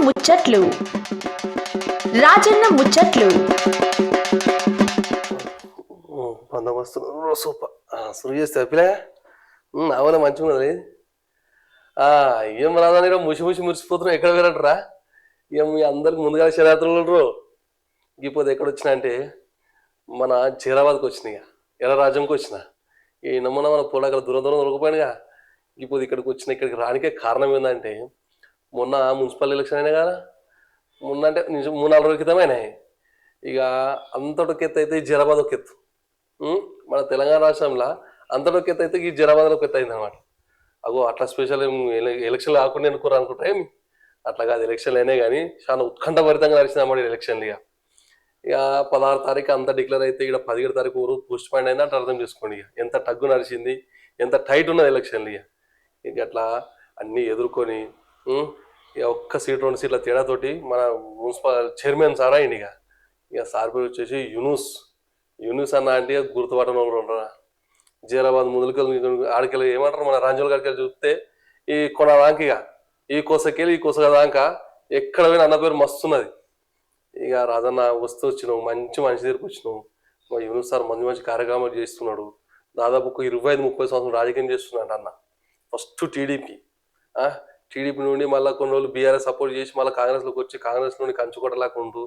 ముచ్చట్లు రాజన్న ముచ్చట్లు బందోబస్తు సూపర్ సురు చేస్తే పిల్ల అవునా మంచిగా ఉన్నది. ఏం రాదా ముసి ముసి మురిసిపోతున్నావు. ఎక్కడ వెళ్ళంటారా? ఇక మీ అందరికి ముందుగా శివరాత్రులు ఇకపోతే ఎక్కడ వచ్చినా అంటే మన జీరాబాద్కి వచ్చినాయి. ఎర్ర రాజ్యంకి వచ్చిన ఈ నమ్మన మన పొలాగల దూరం దూరం దొరకపోయినాగా. ఇప్పుడు ఇక్కడికి వచ్చిన ఇక్కడికి రానికే కారణం ఏంటంటే మొన్న మున్సిపల్ ఎలక్షన్ అయినా కదా. మొన్న అంటే నిజం 3-4 రోజుల క్రితమైనాయి. ఇక అంతటొక ఎత్తు అయితే ఈ జీరాబాద్ ఒక ఎత్తు. మన తెలంగాణ రాష్ట్రంలో అంతటొక ఎత్తు అయితే ఈ జీరాబాద్లో ఒక ఎత్తు అయింది అనమాట. అగో అట్లా స్పెషల్ ఎలక్షన్లు కాకుండా ఎన్నుకోరు అనుకుంటా ఏమి అట్లా కాదు. ఎలక్షన్లు అయినాయి కానీ చాలా ఉత్కంఠభరితంగా నడిచింది అన్నమాట ఎలక్షన్లు. ఇక 16 తారీఖు అంతా డిక్లేర్ అయితే ఇక్కడ 17 తారీఖు ఊరు పోస్ట్ పాయింట్ అయింది అంటే అర్థం చేసుకోండి. ఇక ఎంత టగ్గు నడిచింది, ఎంత టైట్ ఉన్నది ఎలక్షన్లు. ఇక అట్లా అన్నీ ఎదుర్కొని ఇక ఒక్క సీట్ 2 సీట్ల తేడాతోటి మన మున్సిపల్ చైర్మన్ సార్ అయింది. ఇక సార్ పేరు వచ్చేసి యూనుస్ అన్న అంటే గుర్తుపట్టడం ఉండరా. జీరాబాద్ ముందుకెళ్ళి ఆడికెళ్ళి ఏమంటారు మన రాంజోల్ గారికి చూస్తే ఈ కొన దాకా ఇక ఈ కోసకెళ్ళి ఈ కోస దాకా ఎక్కడ పోయినా అన్న పేరు మస్తున్నది. ఇక రాజన్న వస్తూ వచ్చినావు, మంచి మనిషి దగ్గరికి వచ్చినావు. మా యూనుస్ సార్ మంచి కార్యక్రమాలు చేస్తున్నాడు. దాదాపు 25-30 సంవత్సరాలు రాజకీయం చేస్తున్నాడు అన్న. ఫస్ట్ టీడీపీ నుండి మళ్ళీ కొన్ని రోజులు బీఆర్ఎస్ సపోర్ట్ చేసి మళ్ళీ కాంగ్రెస్లోకి వచ్చి కాంగ్రెస్ నుండి కంచుకోటలాగా ఉంటూ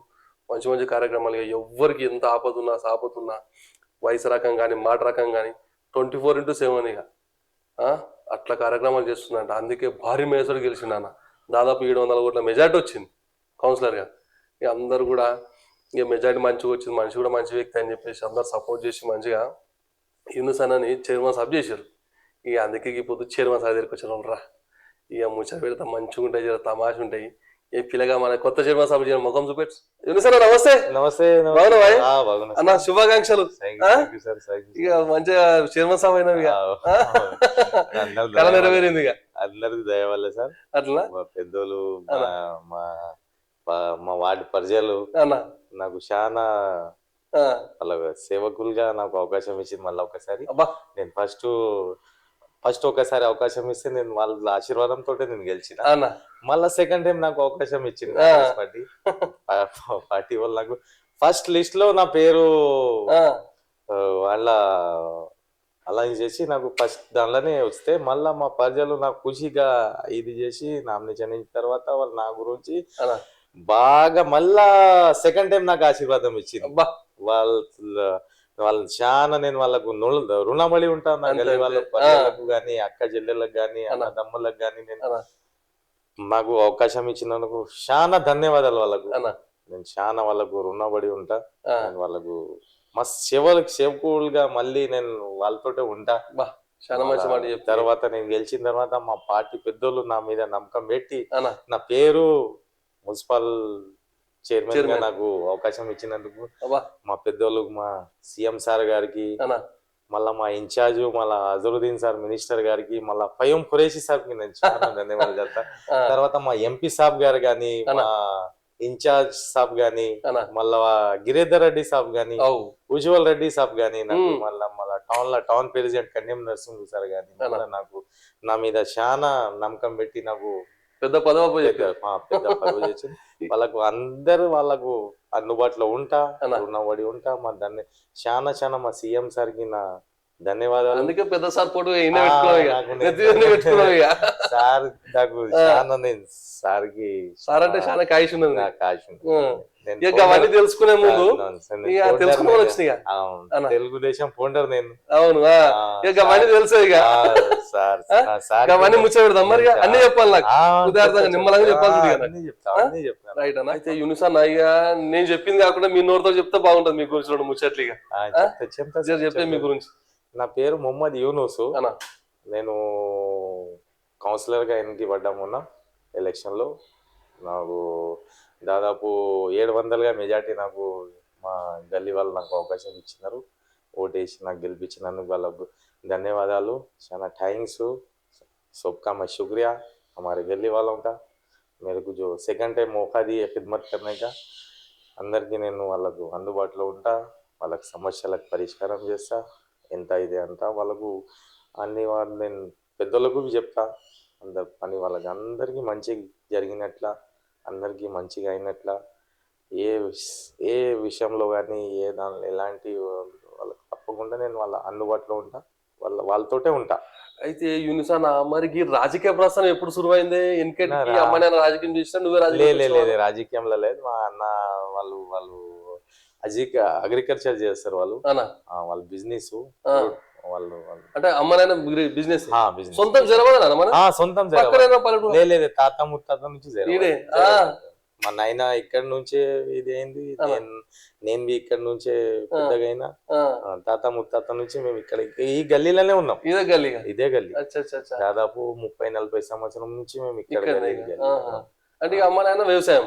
మంచి కార్యక్రమాలు. ఎవ్వరికి ఎంత ఆపదున్నా సాపతున్నా వయసు రకం కానీ మాట రకం కానీ 24/7 ఇక అట్లా కార్యక్రమాలు చేస్తుందంట. అందుకే భారీ మేసడు గెలిచిండు అన్న. దాదాపు 700 కోట్ల మెజార్టీ వచ్చింది కౌన్సిలర్గా. ఇక అందరు కూడా ఇక మెజార్టీ మంచిగా వచ్చింది, మనిషి కూడా మంచి వ్యక్తి అని చెప్పేసి అందరు సపోర్ట్ చేసి మంచిగా యూనుస్ అన్నని చైర్మన్ సబ్ చేశారు. ఇక అందుకే ఇప్పుడు చైర్మన్ సార్ దగ్గరికి వచ్చిన రా. ఇక ముచ్చట పెడతా మంచిగా ఉంటాయి, జర తమాష ఉంటాయి. ఏ పిల్లగా మన కొత్త చైర్మన్ సభ చేయడం ముఖం చూపెట్టు. యూనుస్ అన్న నమస్తే. నమస్తే అన్న శుభాకాంక్షలు. ఇక మంచిగా చైర్మన్ సభ అయినా ఇక కళ నెరవేరింది. ఇక అందరికి దయ వల్ల సార్. అట్లా మా పెద్దోళ్ళు మా వార్డు ప్రజలు నాకు చాలా వాళ్ళ సేవకులుగా నాకు అవకాశం ఇచ్చింది. మళ్ళీ ఒకసారి నేను ఫస్ట్ ఒకసారి అవకాశం ఇస్తే నేను వాళ్ళ ఆశీర్వాదంతో నేను గెలిచిన. మళ్ళా సెకండ్ టైం నాకు అవకాశం ఇచ్చింది పార్టీ వాళ్ళు. నాకు ఫస్ట్ లిస్ట్ లో నా పేరు వాళ్ళ అలా చేసి నాకు ఫస్ట్ దానిలోనే వస్తే మళ్ళా మా ప్రజలు నాకు ఖుషిగా ఇది చేసి నామినేషన్ ఇచ్చిన తర్వాత వాళ్ళు నా గురించి బాగా మళ్ళా సెకండ్ టైం నాకు ఆశీర్వాదం ఇచ్చింది. వాళ్ళు చాలా నేను వాళ్ళకు రుణపడి ఉంటాను. నా గల్లి వాళ్ళ ప్రజలకు గాని అక్క చెల్లెళ్ళకు గాని అన్నదమ్ములకు గాని నేను నాకు అవకాశం ఇచ్చినందుకు చాలా ధన్యవాదాలు వాళ్ళకు. నేను చాలా వాళ్ళకు రుణపడి ఉంటా. నేను వాళ్ళకు మస్తు సేవకులుగా మళ్ళీ నేను వాళ్ళతోటే ఉంటా. తర్వాత నేను గెలిచిన తర్వాత మా పార్టీ పెద్దోళ్ళు నా మీద నమ్మకం పెట్టి నా పేరు మున్సిపల్ చైర్మన్ గా నాకు అవకాశం ఇచ్చినందుకు మా పెద్దోళ్ళు మా సీఎం సార్ గారికి, మళ్ళా మా ఇన్ఛార్జ్ మళ్ళా అజరుద్దీన్ సార్ మినిస్టర్ గారికి, మళ్ళా ఫయం ఖురేషి సార్ కి నేను చాలా ధన్యవాదాలు చెప్తా. తర్వాత మా ఎంపీ సాబ్ గారు గాని, మా ఇన్ఛార్జ్ సాబ్ గాని, మళ్ళా గిరిధర్ రెడ్డి సాబ్ గాని, ఉజ్వల్ రెడ్డి సాబ్ గాని, నాకు మళ్ళా టౌన్ ప్రెసిడెంట్ కన్యం నరసింహ సార్ గాని నాకు నా మీద చాలా నమ్మకం పెట్టి నాకు పెద్ద పదవి చేసింది. వాళ్ళకు అందరు వాళ్ళకు అందుబాటులో ఉంటా, రుణపడి ఉంటా. మా చాలా మా సీఎం సార్ కి నా ధన్యవాదాలు. అందుకే పెద్ద సార్ పోటు సార్ నాకు చాలా నేను సార్ అంటే చాలా కాయిష్ ఉన్నది. అవన్నీ తెలుసుకునే ముందు తెలుగుదేశం పోండర్ నేను. అవును అవన్నీ తెలుసు. ఇక అవన్నీ ముచ్చ పెడదాం మరి. అన్ని చెప్పాలి నాకు ఉదాహరణగా నిమ్మలంగా చెప్పాల్సింది. రైట్ అన్న. అయితే యూనుస్ అన్న ఇక నేను చెప్పింది కాకుండా మీ నోరుతో చెప్తే బాగుంటది మీ గురించి రెండు ముచ్చట్లు. ఇక చెప్తే మీ గురించి. నా పేరు మొహమ్మద్ యూనుస్. నేను కౌన్సిలర్ గా ఎన్నిక పడ్డామున్నా ఎలక్షన్ లో. నాకు దాదాపు 700గా మెజార్టీ నాకు మా గల్లీ వాళ్ళు నాకు అవకాశం ఇచ్చినారు. ఓటేసి నాకు గెలిపించినందుకు వాళ్ళకు ధన్యవాదాలు, చాలా థ్యాంक्స్. सबका मैं शुक्रिया हमारे गली वालों का, मेरे को जो सेकंड टाइम मौका दिए खिदमत करने का. అందరికీ నేను వాళ్ళకు అందుబాటులో ఉంటా, వాళ్ళకి సమస్యలకు పరిష్కారం చేస్తా. ఎంత ఇది అంతా వాళ్ళకు అన్ని వాళ్ళు నేను పెద్దలకు చెప్తా. అందరు పని వాళ్ళకి అందరికీ మంచి జరిగినట్ల అందరికీ మంచిగా అయినట్ల ఏ ఏ విషయంలో కానీ దానిలో ఎలాంటి వాళ్ళకి తప్పకుండా నేను వాళ్ళ అందుబాటులో ఉంటా, వాళ్ళతోటే ఉంటా. అయితే యూనిసాన్ మరి ఈ రాజకీయ ప్రస్థానం ఎప్పుడు శురువైంది? వెనకటికి అమ్మ నాన్న రాజకీయం చేసినా నువ్వే రాజకీయం లేదు రాజకీయంలో లేదు. మా అన్న వాళ్ళు వాళ్ళు అగ్రికల్చర్ చేస్తారు వాళ్ళు. వాళ్ళ బిజినెస్ వాళ్ళు అంటే అమ్మ నాన్న బిజినెస్ బిజినెస్ సొంతం జరగదా మన సొంతం లేదు తాత ముత్తాత నుంచి మా నాయన ఇక్కడ నుంచే ఇది అయింది, నేను ఇక్కడ నుంచే పెద్దగైనా. తాత ముత్తాత నుంచి మేము ఇక్కడ ఈ గల్లీలోనే ఉన్నాం. ఇదే గల్లీ దాదాపు 30-40 సంవత్సరం నుంచి మేము ఇక్కడ. అంటే అమ్మ నాయన వ్యవసాయం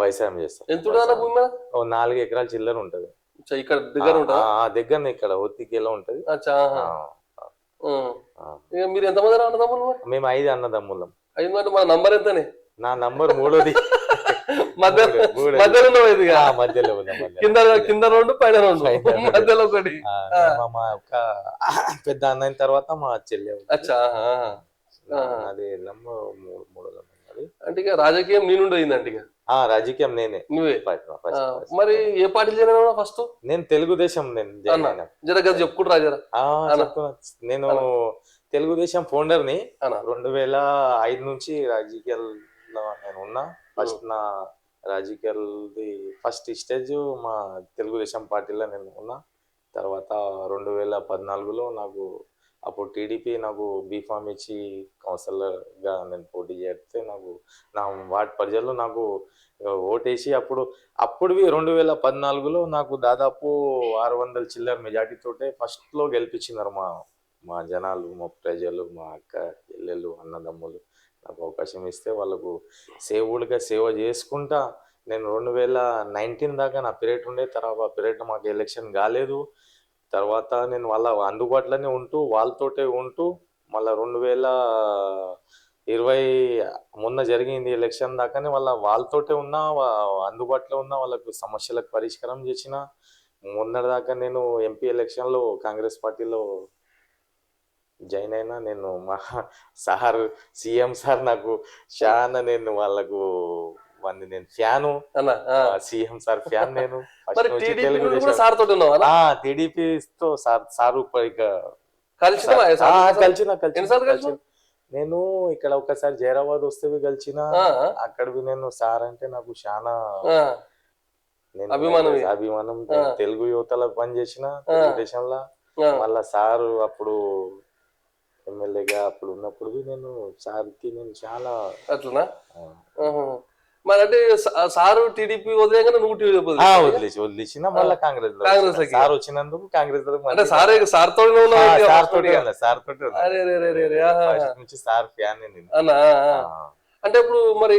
వ్యవసాయం చేస్తాం. ఎంత భూమి? 4 ఎకరాల చిల్లర ఉంటది ఇక్కడ దగ్గర దగ్గరనే, ఇక్కడ ఒత్తికేలో ఉంటది. మీరు ఎంతమంది అన్నదమ్ములు? మేము 5 అన్నదమ్ములం. 5 అంటే మన నంబర్ ఎంతనే? నా నంబర్ 3ది. మధ్యలో కింద 2 పైన 2 మధ్యలో ఒకటి. మా యొక్క పెద్ద అన్న అయిన తర్వాత మా చెల్లె. అది అంటే ఇక రాజకీయం నీ నుండి అయిందంటే ఇక రాజకీయం నేనే. నువ్వే మరి ఏ పార్టీ చేరినా ఫస్ట్? నేను తెలుగుదేశం. చెప్పుకుంటారా జర? నేను తెలుగుదేశం ఫౌండర్ ని. 2005 నుంచి రాజకీయాల్లో నేను ఉన్నా. ఫస్ట్ నా రాజకీయాలది ఫస్ట్ స్టేజ్ మా తెలుగుదేశం పార్టీలో నేను ఉన్నా. తర్వాత 2014లో నాకు అప్పుడు టీడీపీ నాకు బీఫామ్ ఇచ్చి కౌన్సిలర్గా నేను పోటీ చేస్తే నాకు నా వార్డ్ ప్రజలు నాకు ఓటేసి అప్పుడు 2014లో నాకు దాదాపు 600 చిల్లర మెజార్టీతోటే ఫస్ట్లో గెలిపించినారు మా జనాలు, మా ప్రజలు, మా అక్క చెల్లెలు అన్నదమ్ములు. నాకు అవకాశం ఇస్తే వాళ్ళకు సేవుడిగా సేవ చేసుకుంటా నేను 2019 దాకా నా పీరియడ్ ఉండే. తర్వాత పీరియడ్ మాకు ఎలక్షన్ కాలేదు. తర్వాత నేను వాళ్ళ అందుబాటులోనే ఉంటూ వాళ్ళతోటే ఉంటూ మళ్ళీ 2020 మొన్న జరిగింది ఎలక్షన్ దాకానే వాళ్ళతోటే ఉన్నా, అందుబాటులో ఉన్నా, వాళ్ళకు సమస్యలకు పరిష్కారం చేసిన. మొన్నటి దాకా నేను ఎంపీ ఎలక్షన్లో కాంగ్రెస్ పార్టీలో జాయిన్ అయినా. నేను మా సార్ సీఎం సార్ నాకు చాలా నేను వాళ్ళకు నేను ఫ్యాను. సీఎం సార్ ఫ్యాన్ నేను. టీడీపీతో సారు కలిసిన. నేను ఇక్కడ ఒకసారి జైరాబాద్ వస్తే కలిసిన. అక్కడ నేను సార్ అంటే నాకు చాలా అభిమానం. తెలుగు యువతలో పనిచేసిన తెలుగుదేశంలో. మళ్ళా సారు అప్పుడు ఎమ్మెల్యేగా అప్పుడు ఉన్నప్పుడు నేను సార్కి నేను చాలా అట్లనా. మరి అంటే సారు టీడీపీ వదిలేగానే నువ్వు వదిలేసిన మళ్ళీ కాంగ్రెస్ సార్ వచ్చినందుకు కాంగ్రెస్ సార్ ఫ్యాన్. అంటే ఇప్పుడు మరి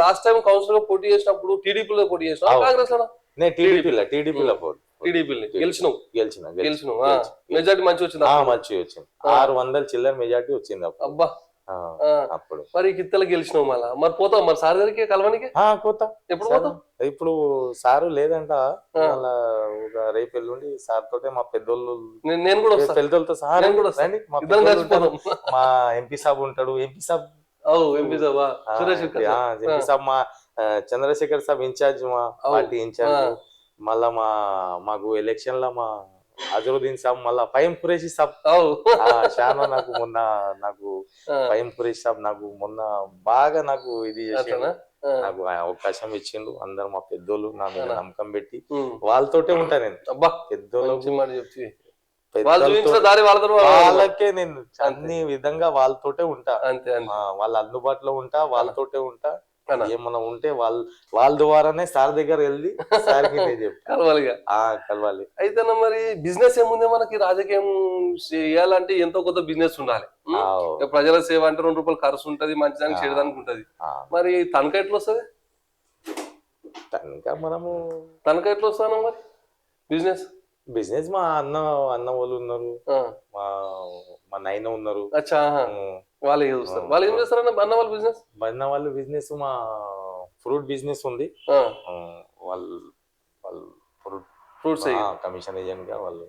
లాస్ట్ టైం కౌన్సిల్ లో పోటీ చేసినప్పుడు టీడీపీలో పోటీ చేసిన కాంగ్రెస్ లో? నేను టీడీపీలో గెలిచిన మెజార్టీ మంచి వచ్చింది. మంచి వచ్చింది. 600 చిల్లర మెజార్టీ వచ్చింది అబ్బా. అప్పుడు మరి కిత్తలు గెలిచినావు మళ్ళా. మరి పోతావు మరి సార్ గారికి కలవనికి? పోతా. ఎప్పుడు పోతావు? ఇప్పుడు సారు లేదంట. రేపు ఎల్లుండి సార్ తోటే మా పెద్దోళ్ళు నేను కూడా పెద్దోళ్ళతో సహా మా ఎంపీ సాబ్ ఉంటాడు. ఎంపీ సాబ్ మా చంద్రశేఖర్ సాబ్ ఇన్ఛార్జ్, మా పార్టీ ఇన్ఛార్జ్. మళ్ళా మాకు ఎలక్షన్ లో మా అజరుద్దీన్ సాబ్, మళ్ళా ఫైమ్ ఖురేషి సాబ్ చాలా నాకు ఫైమ్ ఖురేషి సాబ్ నాకు మొన్న బాగా నాకు ఇది చేసి నాకు అవకాశం ఇచ్చిండు. అందరు మా పెద్దోళ్ళు నా మీద నమ్మకం పెట్టి వాళ్ళతోటే ఉంటా నేను. వాళ్ళకే నేను అన్ని విధంగా వాళ్ళతోటే ఉంటా. వాళ్ళ అందుబాటులో ఉంటా, వాళ్ళతోటే ఉంటా. ఏమన్నా ఉంటే వాళ్ళ ద్వారానే సార్ దగ్గర వెళ్ళి సార్కి కలవాలి. అయితే మరి బిజినెస్ ఏముంది మనకి? రాజకీయం చేయాలంటే ఎంతో కొంత బిజినెస్ ఉండాలి. ప్రజల సేవ అంటే 2 రూపాయలు ఖర్చు ఉంటది, మంచిదానికి చేయడానికి ఉంటది. మరి తనఖా ఎట్లా వస్తుంది? తనఖా ఎట్లా వస్తాను మరి బిజినెస్ మా అన్న వాళ్ళు ఉన్నారు, మా నాయన ఉన్నారు. వాళ్ళు ఏం చేస్తారు? వాళ్ళు ఏం చేస్తారు అన్న వాళ్ళు బిజినెస్? అన్న వాళ్ళు బిజినెస్ మా ఫ్రూట్ బిజినెస్ ఉంది. వాళ్ళు ఫ్రూట్స్ కమిషన్ ఏజెంట్ గా వాళ్ళు.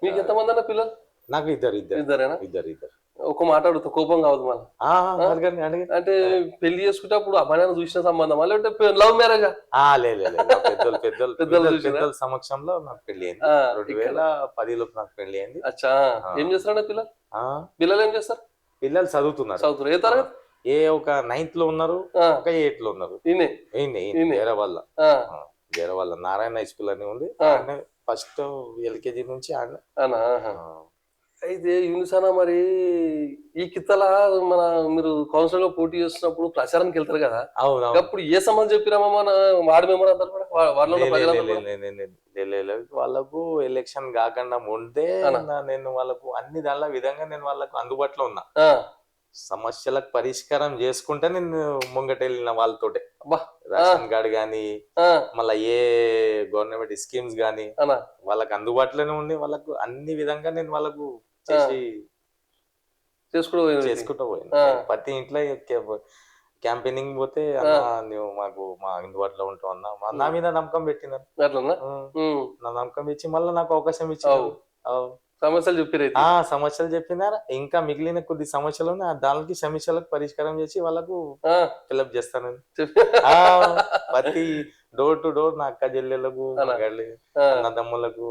మీకు ఎంతమంది అన్న పిల్లలు? నాకు ఇద్దరేనా? ఒక మాట అడుగుతా, కోపం కావద్దు మళ్ళీ. అడగండి అడగండి. అంటే పెళ్లి చేసుకుంటప్పుడు అమ్మాయిని చూసిన సంబంధమా లేదంటే లవ్ మ్యారేజా? లేదు నా పెద్దల సమక్షంలో నాకు పెళ్లి అయింది. 2010లో నాకు పెళ్లి అయింది. అచ్చా, ఏం చేస్తారంటే పిల్లలు? ఆ పిల్లలు ఏం చేస్తారు? పిల్లలు చదువుతున్నారు. చదువుతారు. ఏ తరగతి? ఒక 9th లో ఉన్నారు, ఒక 8th లో ఉన్నారు. జేరవల్ల నారాయణ హై స్కూల్ అని ఉంది. ఫస్ట్ ఎల్కేజీ నుంచి అయితే యూనిసానా మరి ఈ కిత్తల మన మీరు కౌన్సిల్ లో పోటీ చేస్తున్నప్పుడు ప్రచారానికి వెళ్తారు కదా, అప్పుడు ఏ సంబంధం చెప్పిరామా మన వార్డు మెంబర్ అందరు కూడా? వాళ్ళకు ఎలక్షన్ కాకుండా ముందే నేను వాళ్ళకు అన్ని దానిలో విధంగా నేను వాళ్ళకు అందుబాటులో ఉన్నా. సమస్యలకు పరిష్కారం చేసుకుంటే నేను ముంగట వెళ్ళిన వాళ్ళతోటే. రేషన్ కార్డు గాని మళ్ళా ఏ గవర్నమెంట్ స్కీమ్స్ గాని వాళ్ళకి అందుబాటులోనే ఉండి వాళ్ళకు అన్ని విధంగా నేను వాళ్ళకు చేసుకుంటూ పోయినా. ప్రతి ఇంట్లో క్యాంపెయినింగ్ పోతే అన్న నువ్వు మాకు మా అందుబాటులో ఉంటావు అన్న, నా మీద నమ్మకం పెట్టినారు. నా నమ్మకం ఇచ్చి మళ్ళీ నాకు అవకాశం ఇచ్చారు. సమస్యలు చెప్పినారు. ఇంకా మిగిలిన కొద్ది సమస్యలు దానికి సమస్యలకు పరిష్కారం చేసి వాళ్ళకు ఫిలప్ చేస్తానని ప్రతి డోర్ టు డోర్ నా అక్క చెల్లెలకు, అన్నదమ్ములకు,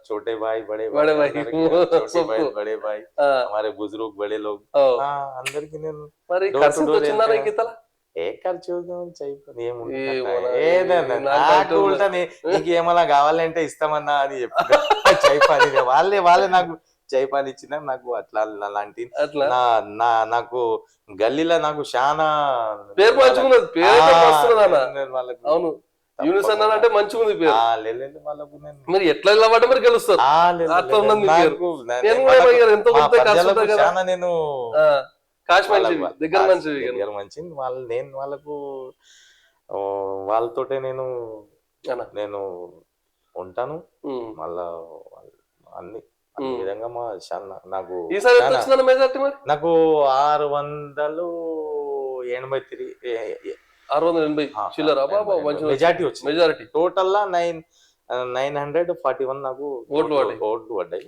छोटे भाई बड़े भाई छोटे भाई बड़े भाई हमारे बुजुर्ग बड़े लोग అందరికి నేను ఏ ఖర్చు నాకు ఉల్టా నీకేమన్నా కావాలంటే ఇస్తామన్నా అని చెప్పి చైపాని వాళ్ళే నాకు చైపాని ఇచ్చిన. నాకు అట్లా అలాంటి నాకు గల్లీలో నాకు చాలా పేరు అంటే మంచిగా ఉంది పేరు. మరి ఎట్లా నిలబడ్డా మరి గెలుస్తారు. నేను దగ్గర మంచి నేను వాళ్ళకు వాళ్ళతోటే నేను ఉంటాను. మళ్ళా అన్ని విధంగా మా నాకు 680 మెజారిటీ వచ్చింది. మెజారిటీ టోటల్ 941 నాకు ఓట్లు పడ్డాయి.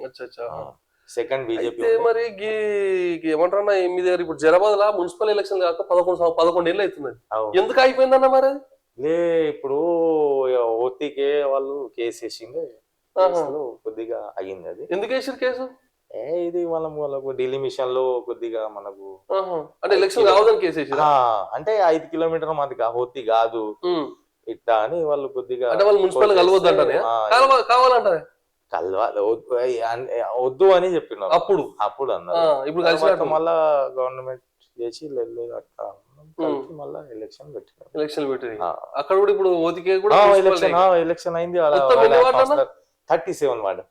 Second BJP. మరి ఏమంటారన్నా మీ దగ్గర ఇప్పుడు జరాబాద్ లా మున్సిపల్ ఎలక్షన్ కాక 11 ఏళ్ళు అవుతుంది. ఎందుకు అయిపోయిందన్న మరి? ఇప్పుడు ఓటీకే వాళ్ళు కేసు వేసింది, కొద్దిగా అయ్యింది. అది ఎందుకు వేసారు కేసు? ఇది వాళ్ళకు ఢిల్లీ మిషన్ లో కొద్దిగా మనకు అంటే ఎలక్షన్ కావదని కేసు వేసారు. అంటే 5 కిలోమీటర్ మాది హోతి కాదు ఇట్లా అని వాళ్ళు కొద్దిగా మున్సిపల్ కలవద్దంటే కావాలంటారు. వద్దు అని చెప్పినారు అప్పుడు అన్నారు. ఇప్పుడు మళ్ళా గవర్నమెంట్ చేసి అట్లా మళ్ళా ఎలక్షన్ పెట్టి అక్కడ కూడా ఇప్పుడు ఎలక్షన్ అయింది. 37 వార్డు.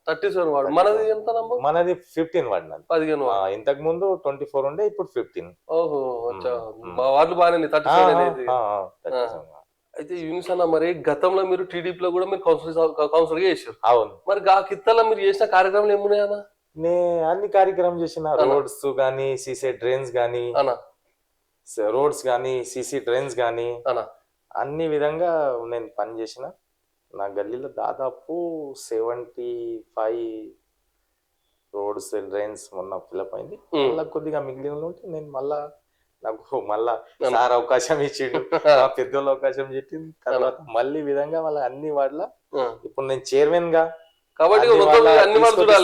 మనది ఎంత? మనది 15 వార్డు. 15. ఇంతకు ముందు 24 ఉండే, ఇప్పుడు 15. ఓహో, వార్డులు బాగానే 37. అయితే యూనిసానా మరి గతంలో మీరు టీడీపీలో కూడా మీరు కౌన్సిలర్ గా చేశారు. అవును. మరి ఆ కిత్తలో మీరు చేసిన కార్యక్రమాలు ఏమున్నాయన్నా? అన్ని కార్యక్రమం చేసిన, రోడ్స్ గానీ, సీసీ డ్రైన్స్ గానీ, రోడ్స్ గానీ, సీసీ డ్రైన్స్ గానీ అన్ని విధంగా నేను పని చేసిన. నా గల్లీలో దాదాపు 75 రోడ్స్ డ్రైన్స్ మొన్న ఫిల్అప్ అయింది. మళ్ళీ కొద్దిగా మిగిలిన ఉంటే నేను నాకు మళ్ళా సార్ అవకాశం ఇచ్చిండు, పెద్దోళ్ళు అవకాశం చెప్పింది. తర్వాత మళ్ళీ విధంగా వాళ్ళ అన్ని వార్డుల ఇప్పుడు నేను చైర్మన్ గా కాబట్టి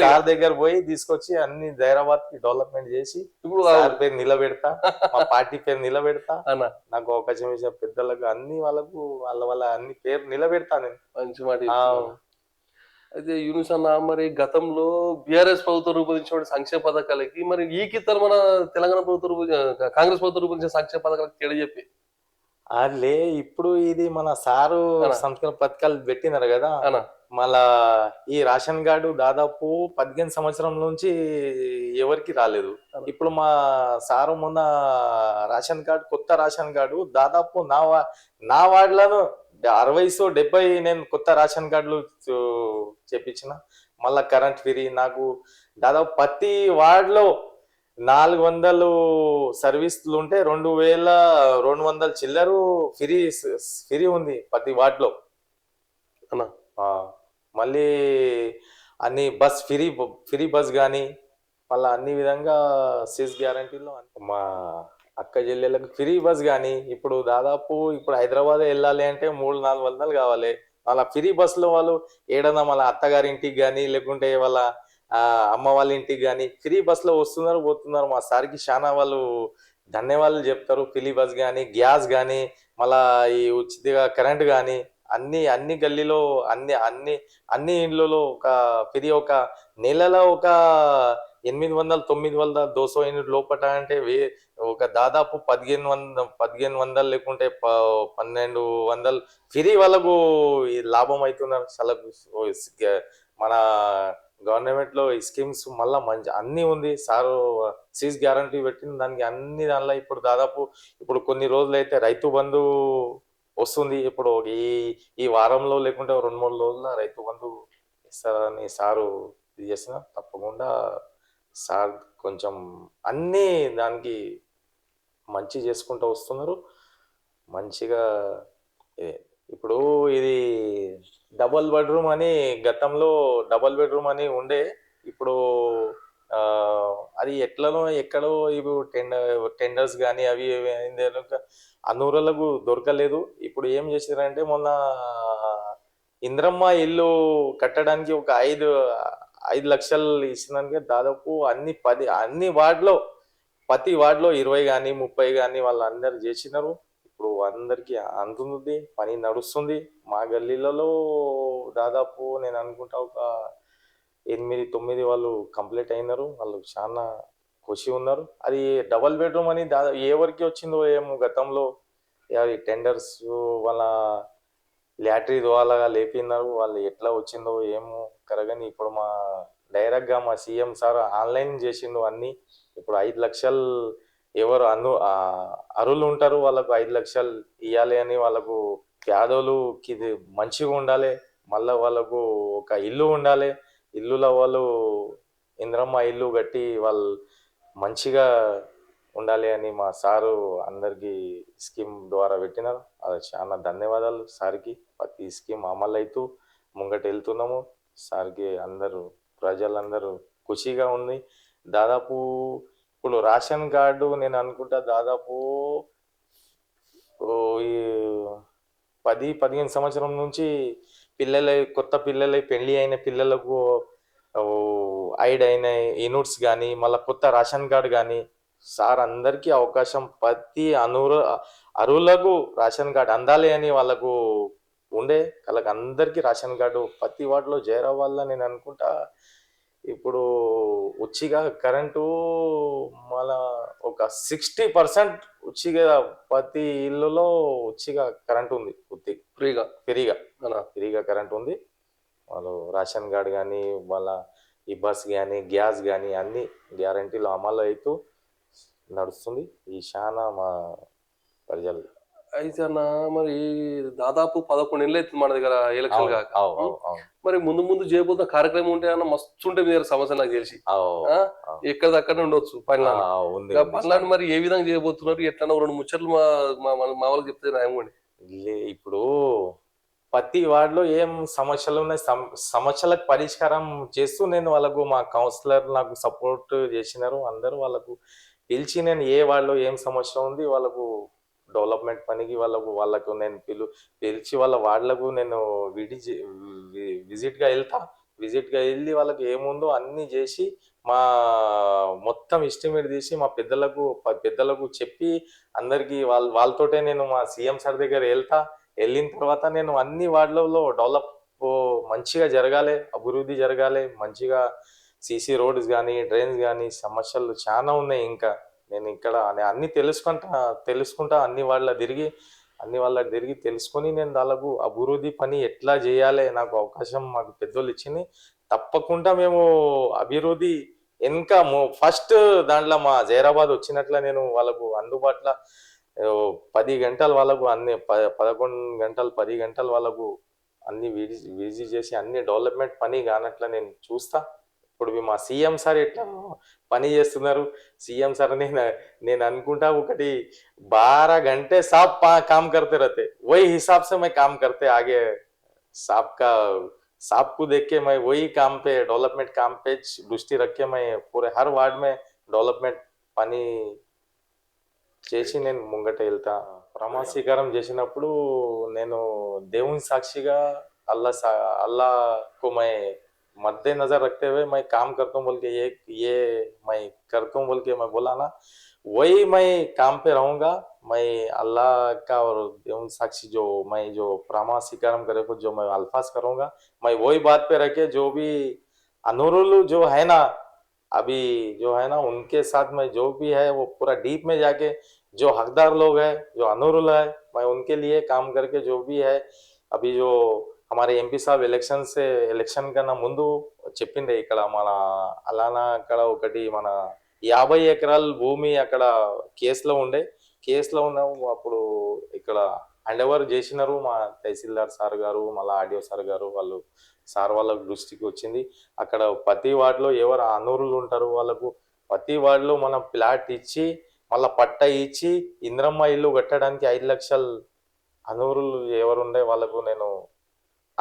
సార్ దగ్గర పోయి తీసుకొచ్చి అన్ని హైదరాబాద్ కి డెవలప్మెంట్ చేసి ఇప్పుడు సార్ పేరు నిలబెడతా, మా పార్టీ పేరు నిలబెడతా. నాకు అవకాశం ఇచ్చిన పెద్దలకు అన్ని వాళ్ళకు వాళ్ళ అన్ని పేరు నిలబెడతా నేను. మంచి మాట. అయితే యూనిసానా మరి గతంలో బీఆర్ఎస్ ప్రభుత్వం రూపొందించిన సంక్షేమ పథకాలకి మరి ఈ కిత్తలు మన తెలంగాణ ప్రభుత్వం కాంగ్రెస్ ప్రభుత్వం రూపొందించిన సంక్షేమ పథకాలకు తేడా చెప్పి అట్లే ఇప్పుడు ఇది మన సారు సంక్షేమ పథకాలు పెట్టినారు కదా. మళ్ళా ఈ రేషన్ కార్డు దాదాపు 15 సంవత్సరం నుంచి ఎవరికి రాలేదు. ఇప్పుడు మా సారు మొన్న కొత్త రేషన్ కార్డు దాదాపు నా వార్డులను 60-70 నేను కొత్త రేషన్ కార్డులు చేపించిన. మళ్ళా కరెంట్ ఫ్రీ నాకు దాదాపు ప్రతి వార్డులో 400 సర్వీసులు ఉంటే 2200 చిల్లరు ఫ్రీ ఉంది ప్రతి వార్డులో. మళ్ళీ అన్ని బస్ ఫ్రీ బస్ కానీ మళ్ళీ అన్ని విధంగా సిస్ గ్యారంటీలో మా అక్క చెల్లెళ్ళకి ఫ్రీ బస్ కానీ ఇప్పుడు దాదాపు ఇప్పుడు హైదరాబాద్ వెళ్ళాలి అంటే 300-400 కావాలి. వాళ్ళ ఫ్రీ బస్సులో వాళ్ళు ఏడన్నా వాళ్ళ అత్తగారి ఇంటికి కానీ లేకుంటే వాళ్ళ అమ్మ వాళ్ళ ఇంటికి కానీ ఫ్రీ బస్సులో వస్తున్నారు పోతున్నారు. మా సార్కి చాలా వాళ్ళు ధన్యవాదాలు చెప్తారు. ఫ్రీ బస్ కానీ గ్యాస్ కానీ మళ్ళా ఈ ఉచిత కరెంట్ కానీ అన్ని గల్లీలో అన్ని ఇండ్లలో ఒక ఫ్రీ ఒక నెలలో ఒక 800-900 200 యూనిట్ లోపట అంటే ఒక దాదాపు 1500 లేకుంటే 1200 ఫ్రీ వాళ్ళకు ఈ లాభం అవుతున్నారు. చాలా మన గవర్నమెంట్ లో ఈ స్కీమ్స్ మళ్ళా మంచి అన్ని ఉంది. సారు సీజ్ గ్యారంటీ పెట్టిన దానికి అన్ని దానిలో ఇప్పుడు కొన్ని రోజులు అయితే రైతు బంధు వస్తుంది. ఇప్పుడు ఈ వారంలో లేకుంటే 2-3 రోజుల రైతు బంధు ఇస్తారని సారు ఇది చేసిన తప్పకుండా సార్ కొంచెం అన్ని దానికి మంచి చేసుకుంటూ వస్తున్నారు. మంచిగా ఇప్పుడు ఇది డబుల్ బెడ్రూమ్ అని గతంలో డబుల్ బెడ్రూమ్ అని ఉండే. ఇప్పుడు అది ఎక్కడో ఇప్పుడు టెండర్స్ కానీ అవి అనూరలకు దొరకలేదు. ఇప్పుడు ఏం చేశారంటే మొన్న ఇంద్రమ్మ ఇల్లు కట్టడానికి ఒక 5 లక్షలు ఇచ్చినాక దాదాపు అన్ని వార్డులో ప్రతి వార్డులో 20 కానీ 30 కానీ వాళ్ళందరూ చేసినారు. ఇప్పుడు అందరికి అందుతుంది, పని నడుస్తుంది. మా గల్లీలలో దాదాపు నేను అనుకుంటా ఒక 8-9 వాళ్ళు కంప్లీట్ అయినారు. వాళ్ళు చాలా ఖుషి ఉన్నారు. అది డబల్ బెడ్రూమ్ అని ఎవరికి వచ్చిందో ఏమో గతంలో టెండర్స్ వాళ్ళ లాటరీ ద్వారా లేపినారు. వాళ్ళు ఎట్లా వచ్చిందో ఏమో కరగని ఇప్పుడు డైరెక్ట్ గా మా సీఎం సార్ ఆన్లైన్ చేసిండు అన్ని. ఇప్పుడు 5 లక్షలు ఎవరు అరువులు ఉంటారు వాళ్ళకు 5 లక్షలు ఇవ్వాలి అని. వాళ్ళకు పేదోళ్ళకి ఇది మంచిగా ఉండాలి. మళ్ళా వాళ్ళకు ఒక ఇల్లు ఉండాలి. ఇల్లులో వాళ్ళు ఇంద్రమ్మ ఇల్లు కట్టి వాళ్ళు మంచిగా ఉండాలి అని మా సారు అందరికి స్కీమ్ ద్వారా పెట్టినారు. అది చాలా ధన్యవాదాలు సార్కి. ప్రతి స్కీమ్ అమలు అవుతూ ముంగట వెళ్తున్నాము. సార్కి ప్రజలందరూ ఖుషిగా ఉంది. దాదాపు ఇప్పుడు రేషన్ కార్డు నేను అనుకుంటా దాదాపు 10-15 సంవత్సరం నుంచి కొత్త పిల్లలై పెళ్లి అయిన పిల్లలకు ఐడ్ అయిన యూనిట్స్ కానీ మళ్ళీ కొత్త రేషన్ కార్డు కానీ సార్ అందరికీ అవకాశం ప్రతి అరువులకు రేషన్ కార్డు అందాలి అని వాళ్ళకు ఉండే. వాళ్ళకి అందరికీ రేషన్ కార్డు ప్రతి వార్డులో చేరడం వల్ల నేను అనుకుంటా ఇప్పుడు ఉచిగా కరెంటు మళ్ళా ఒక 60% ఉచిగా ప్రతి ఇల్లులో ఉచిగా కరెంట్ ఉంది. ఫ్రీగా కరెంట్ ఉంది. వాళ్ళు రేషన్ కార్డు కానీ వాళ్ళ ఈ బస్ కానీ గ్యాస్ కానీ అన్ని గ్యారంటీలు అమలు అవుతూ నడుస్తుంది. ఈ చాలా మా ప్రజలు అయితే అన్న మరి దాదాపు 11 ఏళ్ళు అవుతుంది మన దగ్గర ఎలక్షన్ కాక. మరి ముందు చేయబోతున్న కార్యక్రమం ఉంటే అన్న మస్తు ఉంటే మీ దగ్గర సమస్య నాకు తెలిసి ఎక్కడదక్కడనే ఉండొచ్చు పనులను మరి ఏ విధంగా చేయబోతున్నారు ఎట్లా 2 ముచ్చట్లు మా వాళ్ళకి చెప్తే రాయండి. ఇప్పుడు ప్రతి వార్డులో ఏం సమస్యలు ఉన్నాయి సమస్యలకు పరిష్కారం చేస్తూ నేను వాళ్ళకు మా కౌన్సిలర్ నాకు సపోర్ట్ చేసినారు. అందరూ వాళ్ళకు పిలిచి నేను ఏ వార్డులో ఏం సమస్య ఉంది వాళ్ళకు డెవలప్మెంట్ పనికి వాళ్ళకు నేను పిలిచి వాళ్ళ వార్డులకు నేను విజిట్గా వెళ్ళి వాళ్ళకి ఏముందో అన్ని చేసి మా మొత్తం ఎస్టిమేట్ తీసి మా పెద్దలకు చెప్పి అందరికి వాళ్ళతోటే నేను మా సీఎం సార్ దగ్గర వెళ్ళిన తర్వాత నేను అన్ని వార్డులలో డెవలప్ మంచిగా జరగాలి, అభివృద్ధి జరగాలి. మంచిగా సీసీ రోడ్స్ కానీ డ్రైన్స్ కానీ సమస్యలు చాలా ఉన్నాయి. ఇంకా నేను ఇక్కడ అన్ని తెలుసుకుంటా అన్ని వాళ్ళ తిరిగి తెలుసుకొని నేను వాళ్ళకు అభివృద్ధి పని ఎట్లా చేయాలి నాకు అవకాశం మాకు పెద్దోళ్ళు ఇచ్చింది. తప్పకుండా మేము అభివృద్ధి ఇంకా ఫస్ట్ దాంట్లో మా జైరాబాద్ వచ్చినట్ల నేను వాళ్ళకు అందుబాటులో 10 గంటలు వాళ్ళకు 11 గంటలు 10 గంటలు వాళ్ళకు అన్ని విజిట్ చేసి అన్ని డెవలప్మెంట్ పని కానట్ల నేను చూస్తా. ఇప్పుడు మా సీఎం సార్ ఎట్లా పని చేస్తున్నారు సీఎం సార్ నేను అనుకుంటా ఒకటి 12 घंटे साहब काम करते रहते वही हिसाब से मैं काम करते आगे साहब का साहब को देख के मैं वही काम पे डेवलपमेंट काम पे दृष्टि रख के मैं पूरे हर वार्ड में डेवलपमेंट పని చేసి నేను ముంగట వెళ్తా. ప్రమాణస్వీకారం చేసినప్పుడు నేను దేవుని సాక్షిగా अल्लाह को मैं मद्देनजर रखते हुए मैं काम करता हूँ बोल के ये मैं करता हूँ बोल के मैं बोला ना, वही मैं काम पे रहूंगा. मैं अल्लाह का और దేవుని साक्षी जो मैं जो प्रमाण स्वीकारम करे को जो मैं अल्फाज करूंगा, मैं वही बात पे रखे जो भी अनूरुल जो है ना अभी जो है ना उनके साथ में जो भी है वो पूरा डीप में जाके जो हकदार लोग है जो अनूरुल है मैं उनके लिए काम करके जो भी है अभी जो हमारे ఎంపీ సాబ్ ఎలక్షన్ కన్నా ముందు చెప్పిండే ఇక్కడ మన అలానా అక్కడ ఒకటి మన 50 ఎకరాల భూమి అక్కడ కేసులో ఉన్న అప్పుడు ఇక్కడ హ్యాండ్ ఓవర్ చేసినారు మా తహసీల్దార్ సార్ గారు మళ్ళీ ఆర్డీఓ సార్ గారు వాళ్ళు సార్ వాళ్ళ దృష్టికి వచ్చింది. అక్కడ ప్రతి వార్డులో ఎవరు అనూరులు ఉంటారు వాళ్ళకు ప్రతి వార్డులో మనం ప్లాట్ ఇచ్చి మళ్ళీ పట్ట ఇచ్చి ఇంద్రమ్మ ఇల్లు కట్టడానికి 5 లక్షలు అనూరులు ఎవరుండే వాళ్ళకు నేను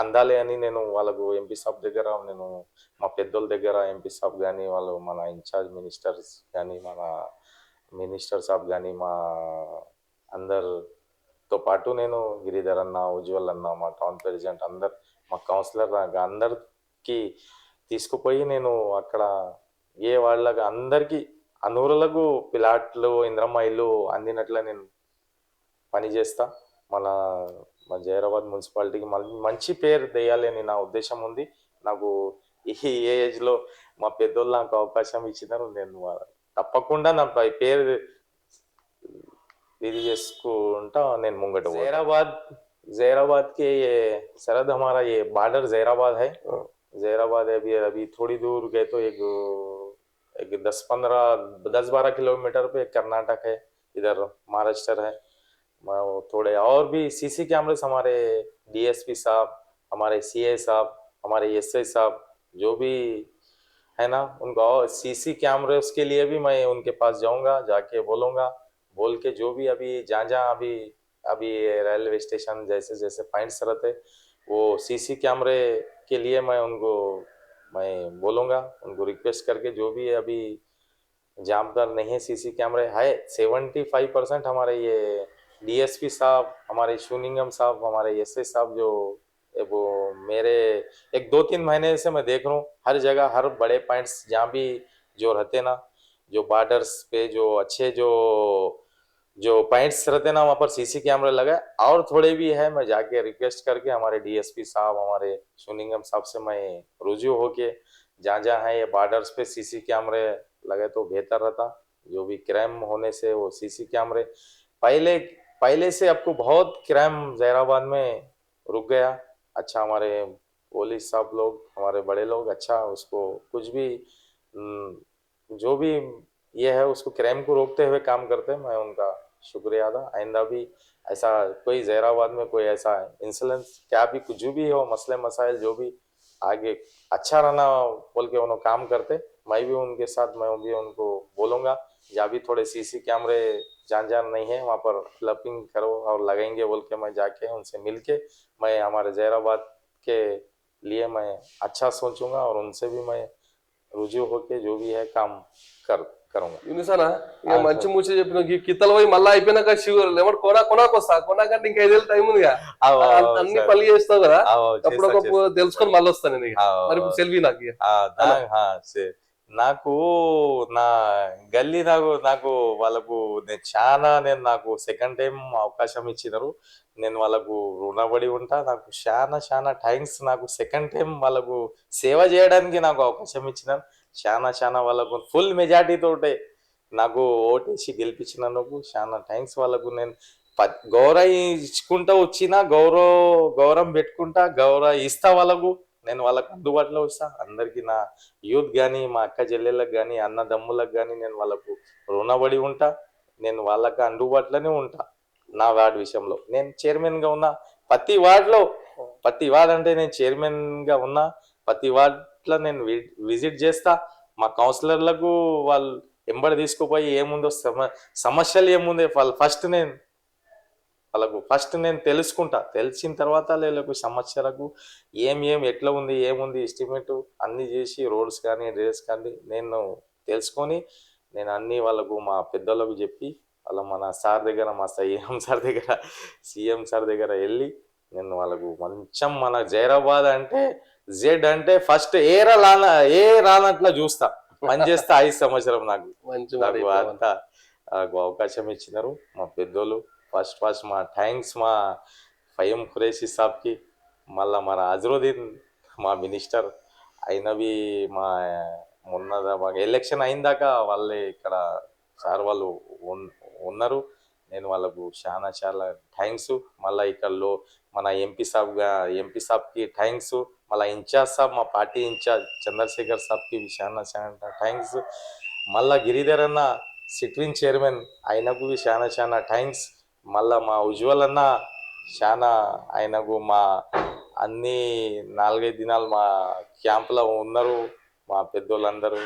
అందాలి అని నేను వాళ్ళకు ఎంపీ సాబ్ దగ్గర నేను మా పెద్దోళ్ళ దగ్గర ఎంపీ సాబ్ కానీ వాళ్ళు మన ఇన్ఛార్జ్ మినిస్టర్స్ కానీ మన మినిస్టర్ సాబ్ కానీ మా అందరితో పాటు నేను గిరిధర్ అన్న ఉజ్వల్ అన్న మా టౌన్ ప్రెసిడెంట్ అందరు మా కౌన్సిలర్ అందరికి తీసుకుపోయి నేను అక్కడ ఏ వాళ్ళకి అందరికీ అనూరులకు ప్లాట్లు ఇంద్రమ్మ ఇల్లు అందినట్ల నేను పని చేస్తా. మన జైరాబాద్ మున్సిపాలిటీకి మంచి పేరు తెయాలి అని నా ఉద్దేశం ఉంది. నాకు ఈ ఏజ్లో మా పెద్దోళ్ళు నాకు అవకాశం ఇచ్చినారు, నేను తప్పకుండా నా పేరు ఇది చేసుకుంటా నేను ముంగట. जैराबाद के ये सरहद हमारा ये बॉर्डर जैराबाद है. जैराबाद है अभी थोड़ी दूर गए तो एक 10-12 किलोमीटर पे कर्नाटक है, इधर महाराष्ट्र है. थोड़े और भी सीसी कैमरेस हमारे डीएसपी साहब, हमारे सीए साहब, हमारे एसआई साहब जो भी है ना उनको और सीसी कैमरेस के लिए भी मैं उनके पास जाऊंगा, जाके बोल के जो भी अभी जहाँ अभी रेलवे स्टेशन जैसे पॉइंट्स रहते वो सीसी कैमरे के लिए मैं बोलूँगा, उनको रिक्वेस्ट करके जो भी अभी जहाँ पर नहीं है सीसी कैमरे है 75% हमारे ये डीएसपी साहब, हमारे शूनिंगम साहब, हमारे एसआई साहब जो वो मेरे 1-2-3 महीने से मैं देख रहा हूँ हर जगह हर बड़े पॉइंट्स जहाँ भी जो रहते ना जो बॉर्डर्स पे जो अच्छे जो पॉइंट्स रहते ना वहाँ पर सीसी कैमरे लगा. और थोड़े भी है मैं जाके रिक्वेस्ट करके हमारे डीएसपी साहब, हमारे शूनिंगम साहब से मैं रुजू होके जहाँ है ये बॉर्डर्स पे सीसी कैमरे लगे तो बेहतर रहता. जो भी क्राइम होने से वो सीसी कैमरे पहले से आपको बहुत क्राइम जैराबाद में रुक गया. अच्छा हमारे पुलिस साहब लोग, हमारे बड़े लोग अच्छा उसको कुछ भी जो भी ये है उसको क्राइम को रोकते हुए काम करते हैं. मैं उनका शुक्रिया अदा. आइंदा भी ऐसा कोई जैराबाद में कोई ऐसा इंसिडेंट क्या भी कुछ भी हो मसले मसाइल जो भी आगे अच्छा रहना बोल के उन्होंने काम करते मैं भी उनके साथ मैं भी उनको बोलूँगा जहाँ भी थोड़े सीसी कैमरे जहाँ नहीं है वहाँ पर क्लपिंग करो और लगाएंगे बोल के मैं जाके उनसे मिल के मैं हमारे जैराबाद के लिए मैं अच्छा सोचूंगा और उनसे भी मैं रुजू होके जो भी है काम करूंगा. యూనిసానా ఇక మంచి ముచ్చి చెప్పిన కిత్తలు పోయి మళ్ళీ అయిపోయినాక షుగర్ ఏమంటే కొనాకంటే ఇంకా 5 ఏళ్ళు టైం ఉందిగా అన్ని పనులు చేస్తావు కదా అప్పుడు తెలుసుకొని మళ్ళీ వస్తాను నేను. మరి ఇప్పుడు సెల్వి నాకు నా గల్లీ నాకు వాళ్ళకు నేను నాకు సెకండ్ టైం అవకాశం ఇచ్చినారు, నేను వాళ్ళకు రుణపడి ఉంటా. నాకు చాలా థ్యాంక్స్. నాకు సెకండ్ టైం వాళ్ళకు సేవ చేయడానికి నాకు అవకాశం ఇచ్చినారు. చాలా వాళ్ళకు ఫుల్ మెజార్టీ తోటే నాకు ఓటేసి గెలిపించినందుకు చాలా థ్యాంక్స్ వాళ్ళకు. నేను గౌరవ ఇచ్చుకుంటా వచ్చినా గౌరవం పెట్టుకుంటా ఇస్తా వాళ్ళకు. నేను వాళ్ళకి అందుబాటులో వస్తా. అందరికి నా యూత్ కానీ మా అక్క చెల్లెళ్ళకి కానీ అన్నదమ్ములకు కానీ నేను వాళ్ళకు రుణపడి ఉంటా. నేను వాళ్ళకి అందుబాటులోనే ఉంటా. నా వార్డ్ విషయంలో నేను చైర్మన్గా ఉన్నా. ప్రతి వార్డ్ అంటే నేను చైర్మన్గా ఉన్నా. ప్రతి వార్డ్లో నేను విజిట్ చేస్తా. మా కౌన్సిలర్లకు వాళ్ళు ఎంబడి తీసుకుపోయి ఏముందో సమస్యలు ఏముంది ఫస్ట్ నేను వాళ్ళకు ఫస్ట్ నేను తెలుసుకుంటా, తెలిసిన తర్వాత వీళ్ళకు సమస్యలకు ఏం ఎట్లా ఉంది ఏముంది ఎస్టిమేట్ అన్నీ చేసి రోడ్స్ కానీ డ్రైన్స్ కానీ నేను తెలుసుకొని నేను అన్నీ వాళ్ళకు మా పెద్దోళ్ళకు చెప్పి వాళ్ళ మన సార్ దగ్గర మా సీఎం సార్ దగ్గర వెళ్ళి నేను వాళ్ళకు మంచం మన జైరాబాద్ అంటే జెడ్ అంటే ఫస్ట్ ఏ రానట్లా చూస్తా పని చేస్తా 5 సంవత్సరం నాకు మంచి నాకు అంత నాకు అవకాశం ఇచ్చినారు మా పెద్దోళ్ళు. ఫస్ట్ మా థ్యాంక్స్ మా ఫయం ఖురేషి సాబ్కి, మళ్ళా మన అజరుద్దీన్ మా మినిస్టర్ అయినవి మా మాకు ఎలక్షన్ అయిన వాళ్ళే ఇక్కడ సార్ వాళ్ళు ఉన్నారు. నేను వాళ్ళకు చాలా థ్యాంక్స్. మళ్ళీ ఇక్కడ మన ఎంపీ సాబ్కి థ్యాంక్స్. మళ్ళీ ఇన్ఛార్జ్ సాబ్ మా పార్టీ ఇన్ఛార్జ్ చంద్రశేఖర్ సాబ్కి చాలా థ్యాంక్స్. మళ్ళా గిరిధర్ అన్న సిట్విన్ చైర్మన్ ఆయనకు చాలా థ్యాంక్స్. మళ్ళా మా ఉజ్వల్ అన్న ఆయనకు మా అన్ని 4-5 దినాలు మా క్యాంప్లో ఉన్నారు మా పెద్దోళ్ళందరూ.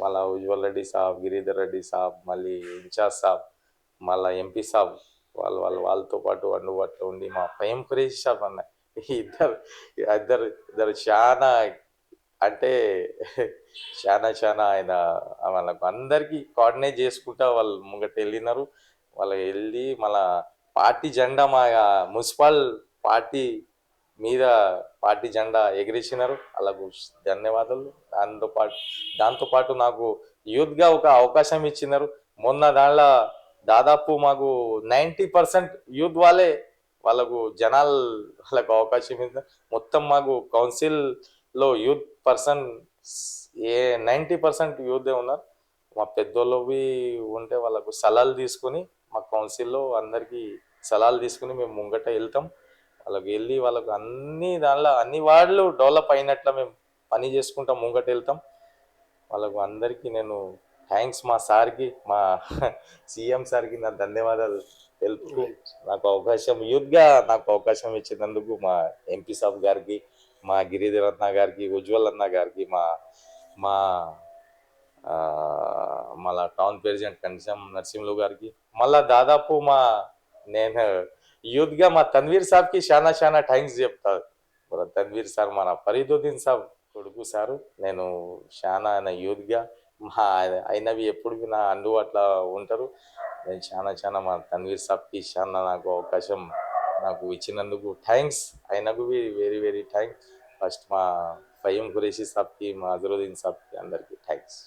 మళ్ళా ఉజ్వల్ రెడ్డి సాబ్, గిరిధర్ రెడ్డి సాబ్, మళ్ళీ ఇన్ఛార్జ్ సాబ్, మళ్ళీ ఎంపీ సాబ్ వాళ్ళతో పాటు అందుబాటులో ఉండి మా ఫయం ఖురేషి సాబ్ అన్న ఇద్దరు చాలా అంటే చాలా ఆయన వాళ్ళకు అందరికీ కోఆర్డినేట్ చేసుకుంటా వాళ్ళు ముంగట వెళ్ళినారు. వాళ్ళు వెళ్ళి మళ్ళా పార్టీ జెండా మా మున్సిపల్ పార్టీ మీద పార్టీ జెండా ఎగిరేసినారు. వాళ్ళకు ధన్యవాదాలు. దాంతోపాటు నాకు యూత్గా ఒక అవకాశం ఇచ్చినారు. మొన్న దానిలో దాదాపు మాకు 90% యూత్ వాళ్ళకు వాళ్ళకు అవకాశం ఇచ్చారు. మొత్తం మాకు కౌన్సిల్లో యూత్ పర్సన్ 90% యూతే ఉన్నారు. మా పెద్దోళ్ళవి ఉంటే వాళ్ళకు సలహాలు తీసుకుని మా కౌన్సిల్లో అందరికీ సలహాలు తీసుకుని మేము ముంగట వెళ్తాం. వాళ్ళకి వెళ్ళి వాళ్ళకు అన్ని వార్డులు డెవలప్ అయినట్ల మేము పని చేసుకుంటాం, ముంగట వెళ్తాం. వాళ్ళకు అందరికీ నేను థ్యాంక్స్ మా సార్కి, మా సీఎం సార్కి నా ధన్యవాదాలు తెలుపుతూ నాకు అవకాశం ఇచ్చినందుకు మా ఎంపీ సాబ్ గారికి, మా గిరిధర్ అన్న గారికి, ఉజ్వల్ అన్న గారికి, మా మళ్ళా టౌన్ ప్రెసిడెంట్ కనిసం నరసింహులు గారికి, మళ్ళా దాదాపు నేను యూత్గా మా తన్వీర్ సాబ్కి చాలా థ్యాంక్స్ చెప్తా. తన్వీర్ సార్ మన ఫరీదుద్దీన్ సాబ్ కొడుకు సారు. నేను ఆయన యూత్గా అయినవి ఎప్పుడు నా అందుబాటులో ఉంటారు. నేను చాలా మా తన్వీర్ సాబ్కి నాకు అవకాశం నాకు ఇచ్చినందుకు థ్యాంక్స్. ఆయనకు వెరీ థ్యాంక్స్. ఫస్ట్ మా ఫయం ఖురేషి సాబ్కి, మా అజరుద్దీన్ సాబ్కి అందరికీ థ్యాంక్స్.